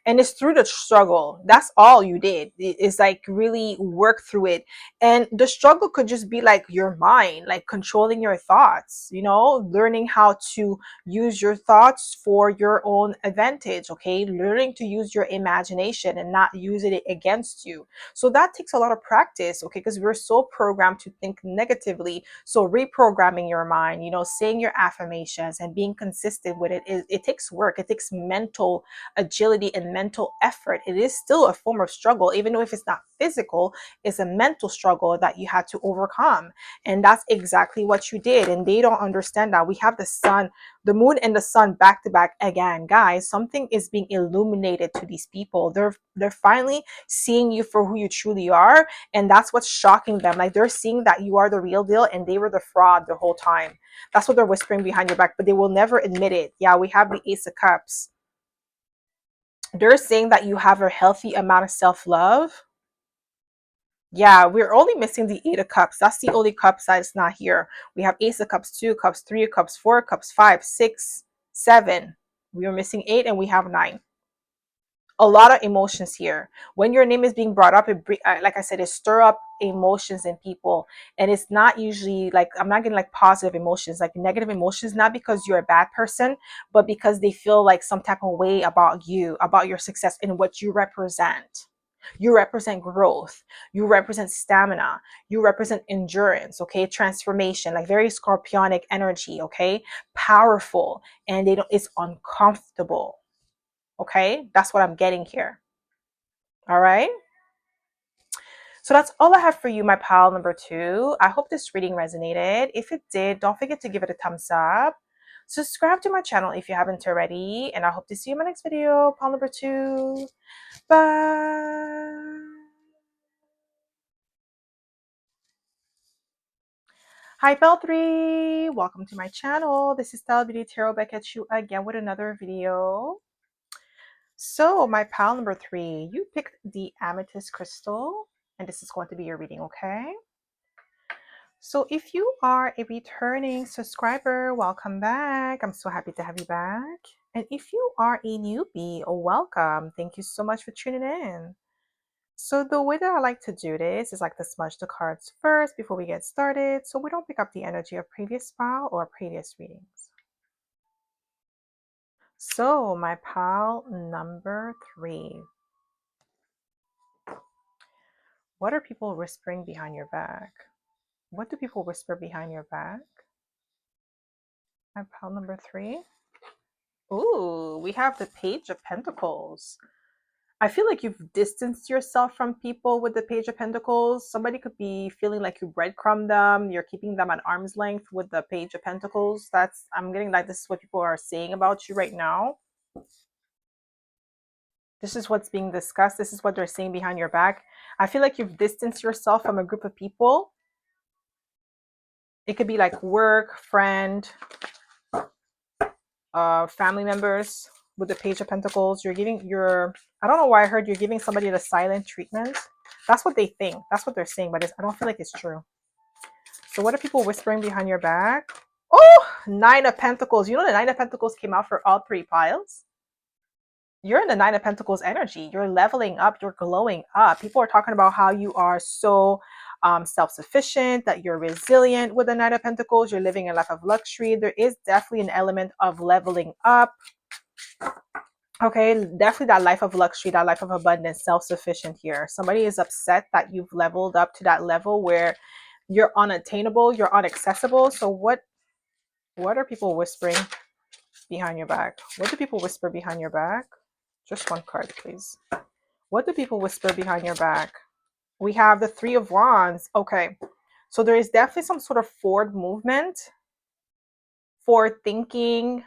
And it's through the struggle. That's all you did. It's like really work through it. And the struggle could just be like your mind, like controlling your thoughts, you know, learning how to use your thoughts for your own advantage, okay? Learning to use your imagination and not use it against you. So that takes a lot of practice, okay? Because we're so programmed to think negatively. So reprogramming your mind, you know, saying your affirmations and being consistent with it takes work. It takes mental agility and mental effort. It is still a form of struggle, even though if it's not physical, it's a mental struggle that you had to overcome. And that's exactly what you did. And they don't understand that. We have the sun, the moon and the sun back to back again. Guys, something is being illuminated to these people. They're finally seeing you for who you truly are, and that's what's shocking them. Like, they're seeing that you are the real deal and they were the fraud the whole time. That's what they're whispering behind your back, but they will never admit it. Yeah, we have the Ace of Cups. They're saying that you have a healthy amount of self-love. Yeah, we're only missing the Eight of Cups. That's the only cup that's not here. We have Ace of Cups, Two of Cups, Three of Cups, Four of Cups, Five, Six, Seven. We are missing eight and we have nine. A lot of emotions here. When your name is being brought up, like I said, it stir up emotions in people. And it's not usually like, I'm not getting like positive emotions, like negative emotions, not because you're a bad person, but because they feel like some type of way about you, about your success and what you represent. You represent growth. You represent stamina. You represent endurance, okay? Transformation, like very scorpionic energy, okay? Powerful. And they don't, it's uncomfortable. Okay, that's what I'm getting here. All right. So that's all I have for you, my pal number two. I hope this reading resonated. If it did, don't forget to give it a thumbs up. Subscribe to my channel if you haven't already. And I hope to see you in my next video, pal number two. Bye. Hi, pal three. Welcome to my channel. This is stellabeautytarot back at you again with another video. So, my pal number three, you picked the amethyst crystal, and this is going to be your reading, okay? So, if you are a returning subscriber, welcome back. I'm so happy to have you back. And if you are a newbie, welcome. Thank you so much for tuning in. So, the way that I like to do this is like to smudge the cards first before we get started so we don't pick up the energy of previous pal or previous readings. So, my pal number three. What are people whispering behind your back? What do people whisper behind your back? My pal number three. Ooh, we have the Page of Pentacles. I feel like you've distanced yourself from people with the Page of Pentacles. Somebody could be feeling like you breadcrumb them. You're keeping them at arm's length with the Page of Pentacles. I'm getting like this is what people are saying about you right now. This is what's being discussed. This is what they're saying behind your back. I feel like you've distanced yourself from a group of people. It could be like work, friend, family members with the Page of Pentacles. I don't know why I heard you're giving somebody the silent treatment. That's what they think. That's what they're saying, but I don't feel like it's true. So what are people whispering behind your back? Oh, Nine of Pentacles. You know the Nine of Pentacles came out for all three piles? You're in the Nine of Pentacles energy. You're leveling up. You're glowing up. People are talking about how you are so self-sufficient, that you're resilient with the Nine of Pentacles. You're living a life of luxury. There is definitely an element of leveling up. Okay, definitely that life of luxury, that life of abundance, self-sufficient here. Somebody is upset that you've leveled up to that level where you're unattainable, you're inaccessible. So what are people whispering behind your back? What do people whisper behind your back? Just one card, please. What do people whisper behind your back? We have the Three of Wands. Okay, so there is definitely some sort of forward movement, forward thinking.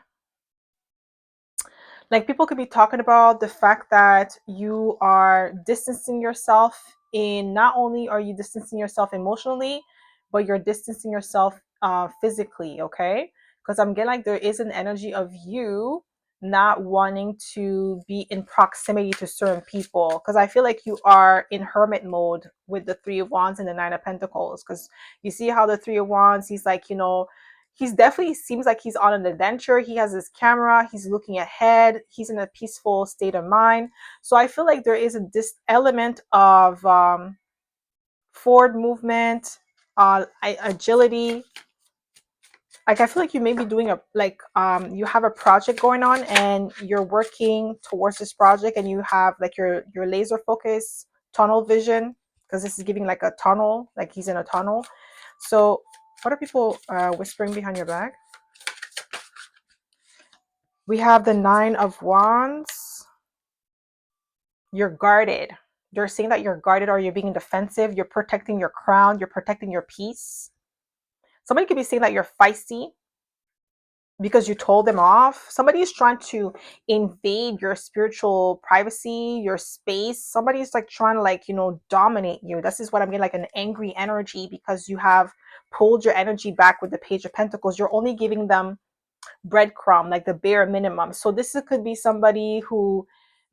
Like people could be talking about the fact that you are distancing yourself in not only are you distancing yourself emotionally, but you're distancing yourself physically, okay? Because I'm getting like there is an energy of you not wanting to be in proximity to certain people, because I feel like you are in hermit mode with the Three of Wands and the Nine of Pentacles. Because you see how the Three of Wands, he's like, you know, he's definitely seems like he's on an adventure. He has his camera, he's looking ahead, he's in a peaceful state of mind. So I feel like there is this element of forward movement, agility. Like I feel like you may be doing a you have a project going on and you're working towards this project, and you have like your laser focus, tunnel vision, because this is giving like a tunnel, like he's in a tunnel. So what are people whispering behind your back? We have the Nine of Wands. You're guarded. They're saying that you're guarded, or you're being defensive. You're protecting your crown. You're protecting your peace. Somebody could be saying that you're feisty because you told them off. Somebody is trying to invade your spiritual privacy, your space. Somebody is like trying to like, you know, dominate you. This is what I'm getting, like an angry energy, because you have pulled your energy back with the Page of Pentacles. You're only giving them breadcrumb, like the bare minimum. So this could be somebody who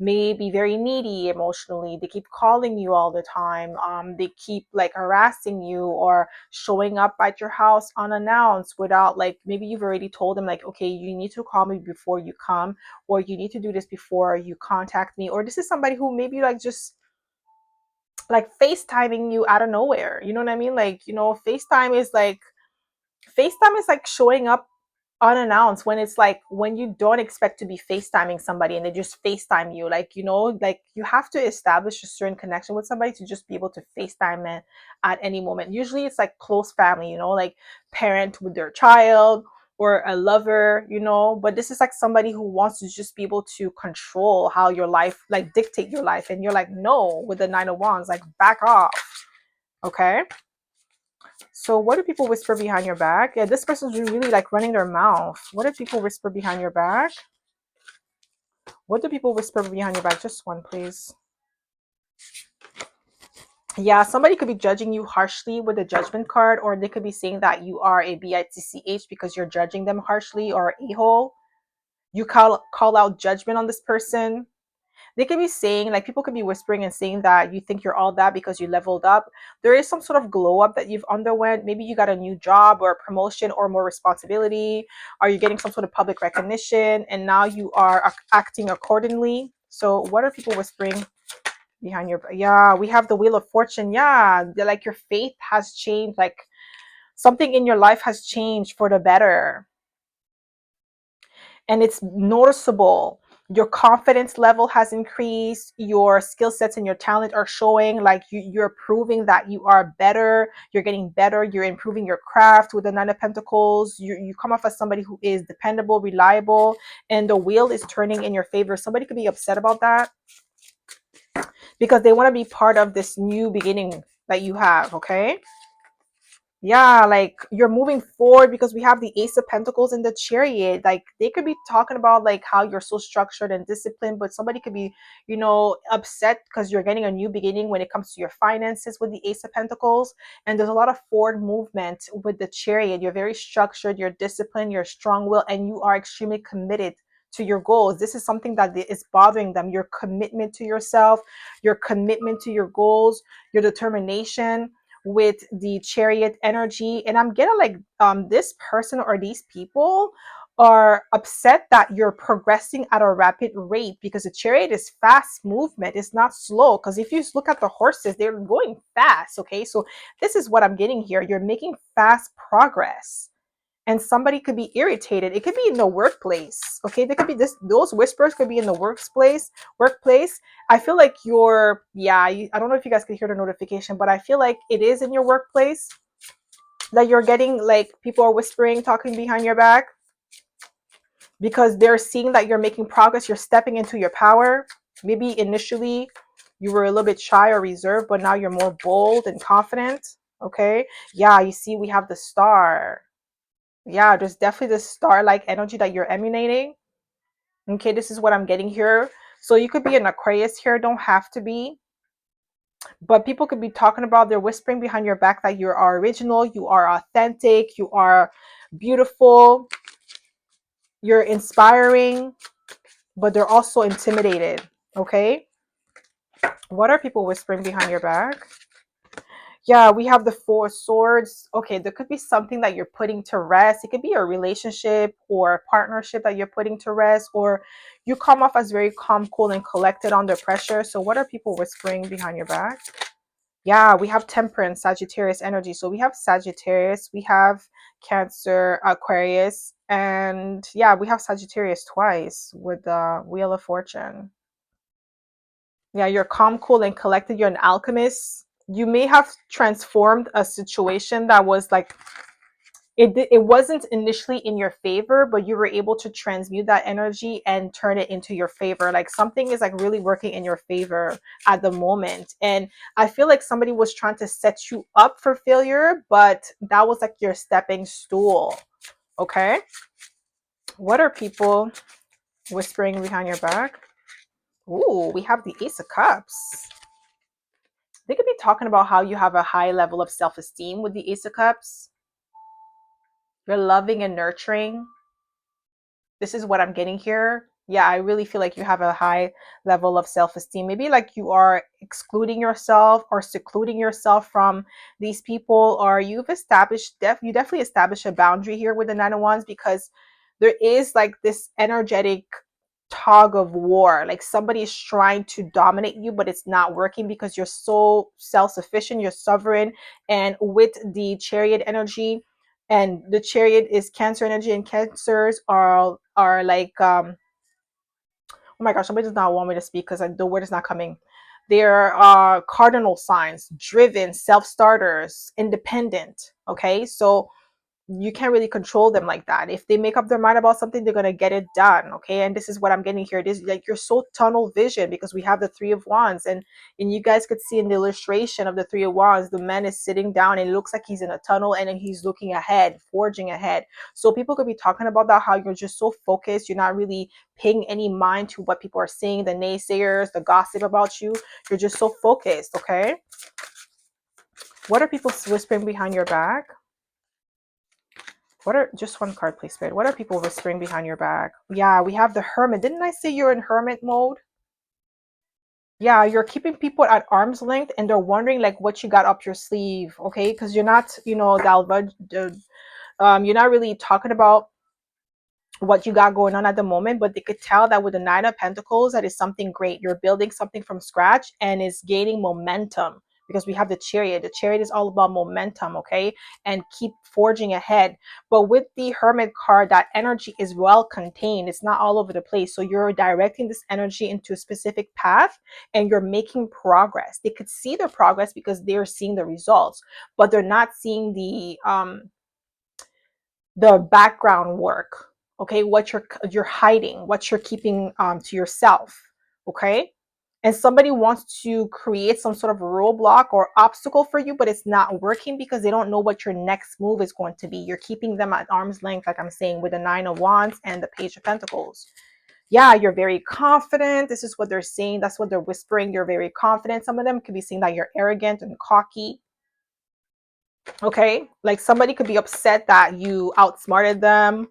may be very needy emotionally. They keep calling you all the time. They keep like harassing you or showing up at your house unannounced without, like, maybe you've already told them like, okay, you need to call me before you come, or you need to do this before you contact me. Or this is somebody who maybe like just like FaceTiming you out of nowhere. You know what I mean? Like, you know, FaceTime is like showing up unannounced, when it's like when you don't expect to be FaceTiming somebody and they just FaceTime you. Like, you know, like you have to establish a certain connection with somebody to just be able to FaceTime them at any moment. Usually it's like close family, you know, like parent with their child or a lover, you know, but this is like somebody who wants to just be able to control how your life, like dictate your life. And you're like, no, with the Nine of Wands, like back off. Okay. So what do people whisper behind your back? Yeah, this person's really like running their mouth. What do people whisper behind your back? What do people whisper behind your back? Just one, please. Yeah, somebody could be judging you harshly with the Judgment card, or they could be saying that you are a bitch because you're judging them harshly, or a-hole. You call out judgment on this person. They could be saying, like, people could be whispering and saying that you think you're all that because you leveled up. There is some sort of glow up that you've underwent. Maybe you got a new job or a promotion or more responsibility. Are you getting some sort of public recognition? And now you are acting accordingly. So what are people whispering behind your... Yeah, we have the Wheel of Fortune. Yeah, like your faith has changed. Like something in your life has changed for the better. And it's noticeable. Your confidence level has increased. Your skill sets and your talent are showing. Like you're proving that you are better. You're getting better. You're improving your craft with the Nine of Pentacles. You come off as somebody who is dependable, reliable, and the wheel is turning in your favor. Somebody could be upset about that because they want to be part of this new beginning that you have. Okay. Yeah, like you're moving forward, because we have the Ace of Pentacles and the Chariot. Like they could be talking about like how you're so structured and disciplined, but somebody could be, you know, upset because you're getting a new beginning when it comes to your finances with the Ace of Pentacles. And there's a lot of forward movement with the Chariot. You're very structured, you're disciplined, you're strong-willed, and you are extremely committed to your goals. This is something that is bothering them. Your commitment to yourself, your commitment to your goals, your determination with the Chariot energy. And I'm getting like this person or these people are upset that you're progressing at a rapid rate, because the Chariot is fast movement. It's not slow, because if you look at the horses, they're going fast. Okay, so this is what I'm getting here. You're making fast progress, and somebody could be irritated. It could be in the workplace. Okay, there could be those whispers could be in the workplace. I feel like I don't know if you guys can hear the notification, but I feel like it is in your workplace that you're getting like people are whispering, talking behind your back, because they're seeing that you're making progress. You're stepping into your power. Maybe initially you were a little bit shy or reserved, but now you're more bold and confident. Okay, yeah, you see we have the Star. Yeah, there's definitely this star-like energy that you're emanating. Okay, this is what I'm getting here. So you could be an Aquarius here, don't have to be. But people could be talking about, they're whispering behind your back that you are original, you are authentic, you are beautiful, you're inspiring, but they're also intimidated. Okay. What are people whispering behind your back? Yeah, we have the Four Swords. Okay, there could be something that you're putting to rest. It could be a relationship or a partnership that you're putting to rest, or you come off as very calm, cool, and collected under pressure. So what are people whispering behind your back? Yeah, we have Temperance, Sagittarius energy. So we have Sagittarius, we have Cancer, Aquarius, and yeah, we have Sagittarius twice with the Wheel of Fortune. Yeah, you're calm, cool, and collected. You're an alchemist. You may have transformed a situation that was like it wasn't initially in your favor, but you were able to transmute that energy and turn it into your favor. Like something is like really working in your favor at the moment. And I feel like somebody was trying to set you up for failure, but that was like your stepping stool. Okay. What are people whispering behind your back? Ooh, we have the Ace of Cups. They could be talking about how you have a high level of self-esteem with the Ace of Cups. You're loving and nurturing. This is what I'm getting here. Yeah, I really feel like you have a high level of self-esteem. Maybe like you are excluding yourself or secluding yourself from these people, or you've established you definitely established a boundary here with the Nine of Wands, because there is like this energetic tug of war. Like somebody is trying to dominate you, but it's not working because you're so self-sufficient, you're sovereign. And with the Chariot energy, and the Chariot is Cancer energy, and Cancers are like oh my gosh, somebody does not want me to speak because the word is not coming. They're cardinal signs, driven, self-starters, independent. Okay, so you can't really control them like that. If they make up their mind about something, they're gonna get it done. Okay, and this is what I'm getting here. It is like you're so tunnel vision, because we have the Three of Wands, and you guys could see in the illustration of the Three of Wands, the man is sitting down and it looks like he's in a tunnel, and then he's looking ahead, forging ahead. So people could be talking about that, how you're just so focused, you're not really paying any mind to what people are saying, the naysayers, the gossip about you. You're just so focused. Okay, what are people whispering behind your back? What are, just one card, please, Spirit. What are people whispering behind your back? Yeah, we have the Hermit. Didn't I say you're in Hermit mode? Yeah, you're keeping people at arm's length, and they're wondering like what you got up your sleeve, okay? Because you're not, you're not really talking about what you got going on at the moment, but they could tell that with the Nine of Pentacles, that is something great. You're building something from scratch and is gaining momentum, because we have the Chariot. The Chariot is all about momentum, okay? And keep forging ahead. But with the Hermit card, that energy is well contained. It's not all over the place. So you're directing this energy into a specific path, and you're making progress. They could see the progress because they're seeing the results, but they're not seeing the background work. Okay, what you're hiding, what you're keeping to yourself. Okay, and somebody wants to create some sort of roadblock or obstacle for you, but it's not working because they don't know what your next move is going to be. You're keeping them at arm's length, like I'm saying, with the Nine of Wands and the Page of Pentacles. Yeah, you're very confident. This is what they're saying. That's what they're whispering. You're very confident. Some of them could be saying that you're arrogant and cocky. Okay, like somebody could be upset that you outsmarted them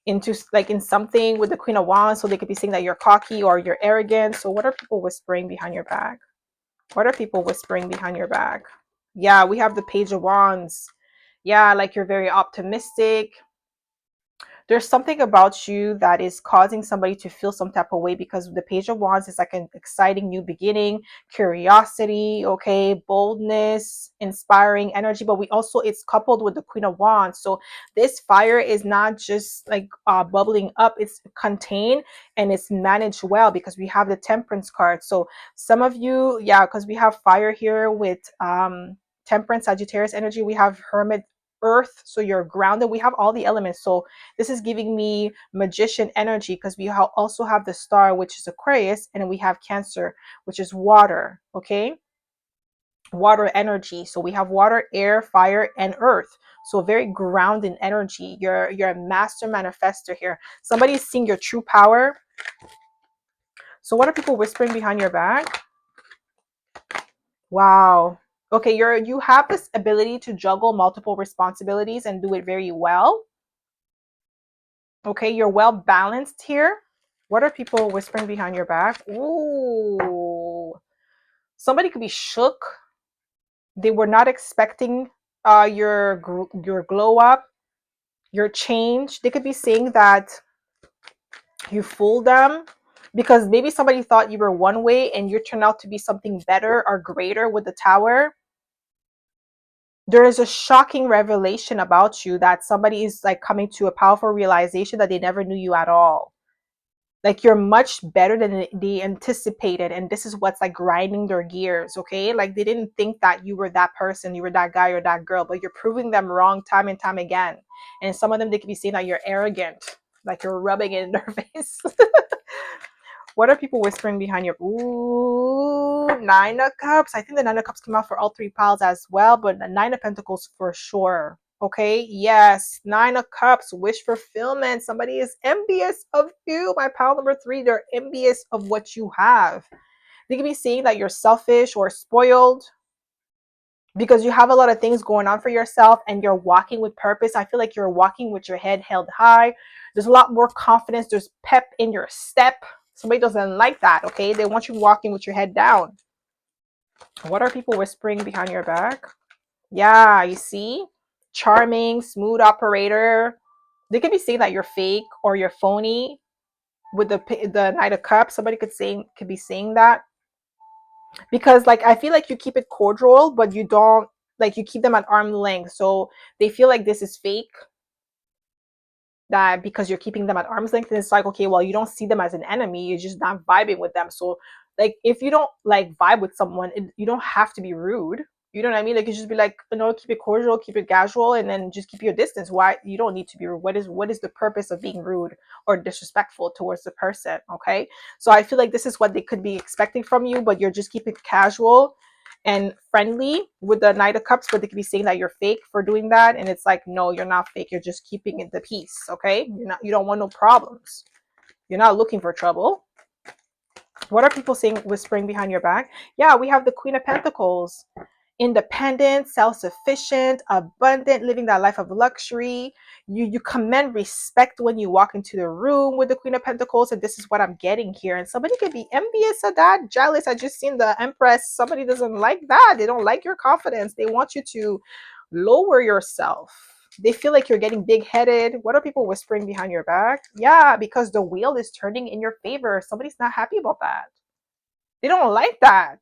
into like in something with the Queen of Wands, so they could be saying that you're cocky or you're arrogant. So what are people whispering behind your back? What are people whispering behind your back? Yeah, we have the Page of Wands. Yeah, like you're very optimistic. There's something about you that is causing somebody to feel some type of way, because the Page of Wands is like an exciting new beginning, curiosity, okay, boldness, inspiring energy. But we also, it's coupled with the Queen of Wands. So this fire is not just like bubbling up, it's contained and it's managed well, because we have the Temperance card. So some of you, yeah, because we have fire here with Temperance, Sagittarius energy. We have Hermit, Earth, so you're grounded. We have all the elements. So this is giving me Magician energy, because we also have the Star, which is Aquarius, and we have Cancer, which is water. Okay, water energy. So we have water, air, fire, and earth. So very grounded energy. You're a master manifester here. Somebody is seeing your true power. So what are people whispering behind your back? Wow. Okay, you have this ability to juggle multiple responsibilities and do it very well. Okay, you're well balanced here. What are people whispering behind your back? Ooh. Somebody could be shook. They were not expecting your glow up, your change. They could be saying that you fooled them because maybe somebody thought you were one way and you turned out to be something better or greater with the tower. There is a shocking revelation about you that somebody is like coming to a powerful realization that they never knew you at all. Like you're much better than they anticipated, and this is what's like grinding their gears. Okay, like they didn't think that you were that person, you were that guy or that girl, but you're proving them wrong time and time again. And some of them, they could be saying that you're arrogant, like you're rubbing it in their face. What are people whispering behind your? Ooh, Nine of Cups. I think the Nine of Cups came out for all three piles as well, but the Nine of Pentacles for sure. Okay, yes, Nine of Cups, wish fulfillment. Somebody is envious of you. My pile number three, they're envious of what you have. They could be saying that you're selfish or spoiled because you have a lot of things going on for yourself and you're walking with purpose. I feel like you're walking with your head held high. There's a lot more confidence. There's pep in your step. Somebody doesn't like that, okay? They want you walking with your head down. What are people whispering behind your back? Yeah, you see? Charming, smooth operator. They could be saying that you're fake or you're phony with the Knight of Cups. Somebody could be saying that because like I feel like you keep it cordial, but you don't, like you keep them at arm's length. So they feel like this is fake, that because you're keeping them at arm's length, and it's like, okay, well, you don't see them as an enemy, you're just not vibing with them. So like if you don't like vibe with someone, you don't have to be rude. You know what I mean? Like you just be like, keep it cordial, keep it casual, and then just keep your distance. Why? You don't need to be rude. What is the purpose of being rude or disrespectful towards the person? Okay, so I feel like this is what they could be expecting from you, but you're just keeping it casual and friendly with the Knight of Cups, but they could be saying that you're fake for doing that. And it's like, no, you're not fake. You're just keeping it the peace. Okay. You don't want no problems. You're not looking for trouble. What are people saying, whispering behind your back? Yeah, we have the Queen of Pentacles. Independent, self-sufficient, abundant, living that life of luxury. You command respect when you walk into the room with the Queen of Pentacles, and this is what I'm getting here. And somebody could be envious of that, jealous. I just seen the Empress. Somebody doesn't like that. They don't like your confidence. They want you to lower yourself. They feel like you're getting big-headed. What are people whispering behind your back? Yeah, because the wheel is turning in your favor. Somebody's not happy about that. They don't like that.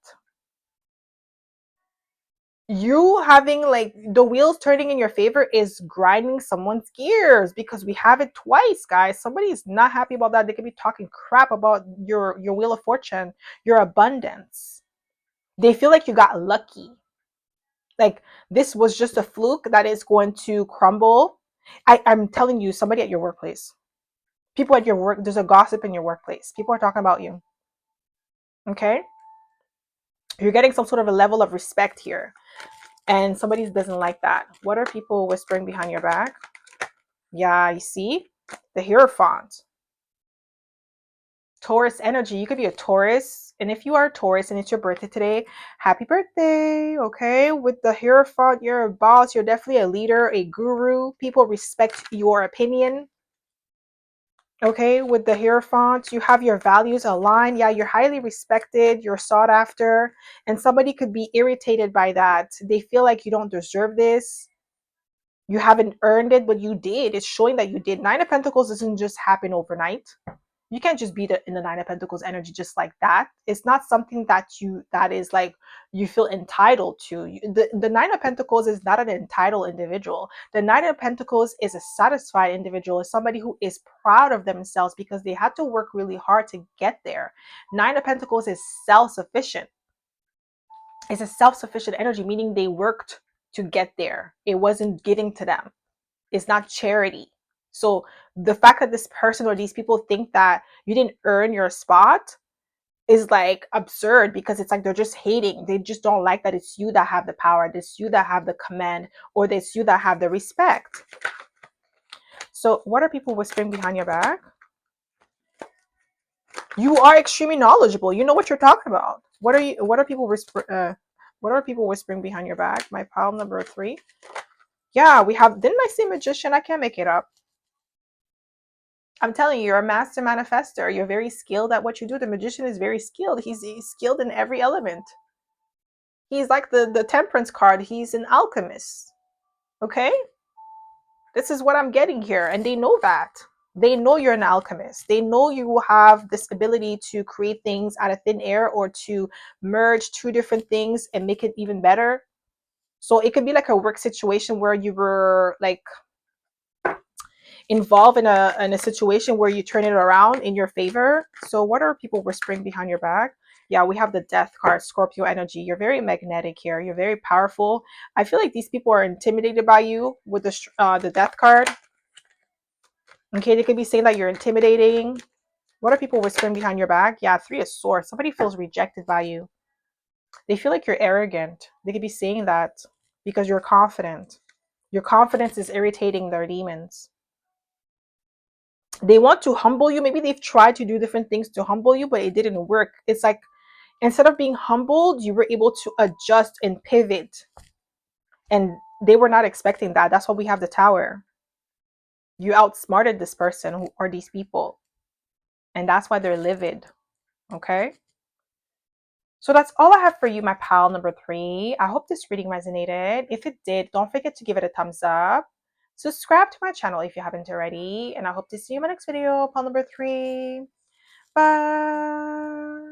You having like the wheels turning in your favor is grinding someone's gears, because we have it twice, guys. Somebody is not happy about that. They could be talking crap about your wheel of fortune, your abundance. They feel like you got lucky, like this was just a fluke that is going to crumble. I'm telling you, somebody at your workplace, people at your work, there's a gossip in your workplace. People are talking about you. Okay, you're getting some sort of a level of respect here, and somebody doesn't like that. What are people whispering behind your back? Yeah, you see? The Hierophant. Taurus energy. You could be a Taurus. And if you are a Taurus and it's your birthday today, happy birthday. Okay. With the Hierophant, you're a boss. You're definitely a leader, a guru. People respect your opinion. Okay. With the Hierophant, you have your values aligned. Yeah, you're highly respected. You're sought after. And somebody could be irritated by that. They feel like you don't deserve this. You haven't earned it, but you did. It's showing that you did. Nine of Pentacles doesn't just happen overnight. You can't just be in the Nine of Pentacles energy just like that. It's not something that is like you feel entitled to. The Nine of Pentacles is not an entitled individual. The Nine of Pentacles is a satisfied individual, is somebody who is proud of themselves because they had to work really hard to get there. Nine of Pentacles is self-sufficient. It's a self-sufficient energy, meaning they worked to get there. It wasn't given to them. It's not charity. So the fact that this person or these people think that you didn't earn your spot is like absurd, because it's like they're just hating. They just don't like that it's you that have the power, it's you that have the command, or it's you that have the respect. So what are people whispering behind your back? You are extremely knowledgeable. You know what you're talking about. What are people What are people whispering behind your back? My pile number 3. Yeah, we have, didn't I say magician? I can't make it up. I'm telling you, you're a master manifester. You're very skilled at what you do. The magician is very skilled. He's skilled in every element. He's like the temperance card. He's an alchemist. Okay? This is what I'm getting here. And they know that. They know you're an alchemist. They know you have this ability to create things out of thin air or to merge two different things and make it even better. So it could be like a work situation where you were like involved in a situation where you turn it around in your favor. So what are people whispering behind your back? Yeah, we have the death card, Scorpio energy. You're very magnetic here. You're very powerful. I feel like these people are intimidated by you with the death card. Okay, they could be saying that you're intimidating. What are people whispering behind your back? Yeah, 3 of swords. Somebody feels rejected by you. They feel like you're arrogant. They could be saying that because you're confident. Your confidence is irritating their demons. They want to humble you. Maybe they've tried to do different things to humble you, but it didn't work. It's like instead of being humbled, you were able to adjust and pivot. And they were not expecting that. That's why we have the tower. You outsmarted this person or these people. And that's why they're livid. Okay. So that's all I have for you, my pal number 3. I hope this reading resonated. If it did, don't forget to give it a thumbs up. Subscribe to my channel if you haven't already. And I hope to see you in my next video, pal number 3. Bye.